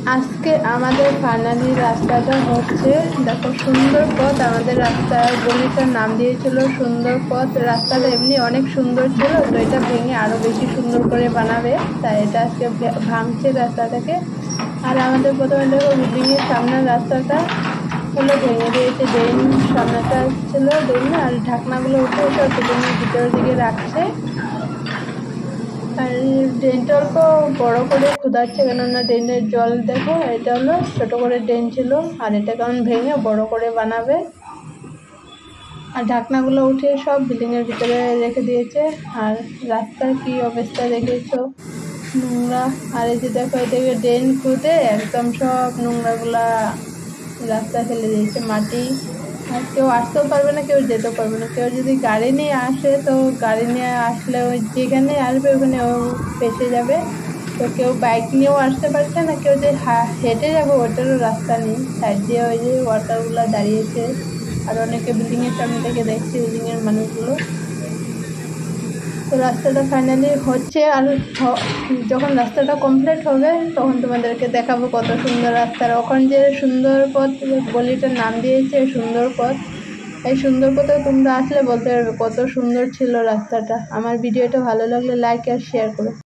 আজকে আমাদের ফাইনালি রাস্তাটা হচ্ছে। দেখো সুন্দর পথ, আমাদের রাস্তার গলিটার নাম দিয়েছিল সুন্দর পথ। রাস্তাটা এমনি অনেক সুন্দর ছিল, তো এটা ভেঙে আরো বেশি সুন্দর করে বানাবে, তাই এটা আজকে ভাঙছে রাস্তাটাকে। আর আমাদের প্রথমে দেখো বিল্ডিং এর সামনের রাস্তাটা হলো ভেঙে দিয়েছে। ড্রেন সামনেটা ছিল ড্রেন, আর ঢাকনাগুলো উঠে সব বিল্ডিং এর ভিতরের দিকে রাখছে। আর ড্রেনটা অল্প বড় করে খোদাচ্ছে, কেননা ড্রেনের জল দেখো, এটা হলো ছোট করে ড্রেন ছিল, আর এটা কারণ ভেঙে বড় করে বানাবে। আর ঢাকনাগুলো উঠে সব বিল্ডিং এর ভিতরে রেখে দিয়েছে। আর রাস্তার কি অবস্থা দেখেছো, নোংরা। আর এই যে দেখো, এদিকে ড্রেন খুদে একদম সব নোংরাগুলা রাস্তায় ফেলে দিয়েছে, মাটি। আর কেউ আসতেও পারবে না, কেউ যেতেও পারবে না। কেউ যদি গাড়ি নিয়ে আসে, তো গাড়ি নিয়ে আসলে ওই যেখানে আসবে ওখানে ও ফেসে যাবে। তো কেউ বাইক নিয়েও আসতে পারছে না, কেউ যে হেঁটে যাবে ওটারও রাস্তা নেই। সাইড দিয়ে ওই যে ওয়ার্কারগুলো দাঁড়িয়েছে, আর অনেকে বিল্ডিং এর সামনে থেকে দেখছে, বিল্ডিং এর মানুষগুলো। তো রাস্তাটা ফাইনালি হচ্ছে, আর যখন রাস্তাটা কমপ্লিট হবে তখন তোমাদেরকে দেখাবো কত সুন্দর রাস্তা। ওখানে যে সুন্দর পথ গলিটার নাম দিয়েছে সুন্দর পথ। এই সুন্দর পথে তোমরা আসলে বলতে পারবে কত সুন্দর ছিল রাস্তাটা। আমার ভিডিওটা ভালো লাগলে লাইক আর শেয়ার করো।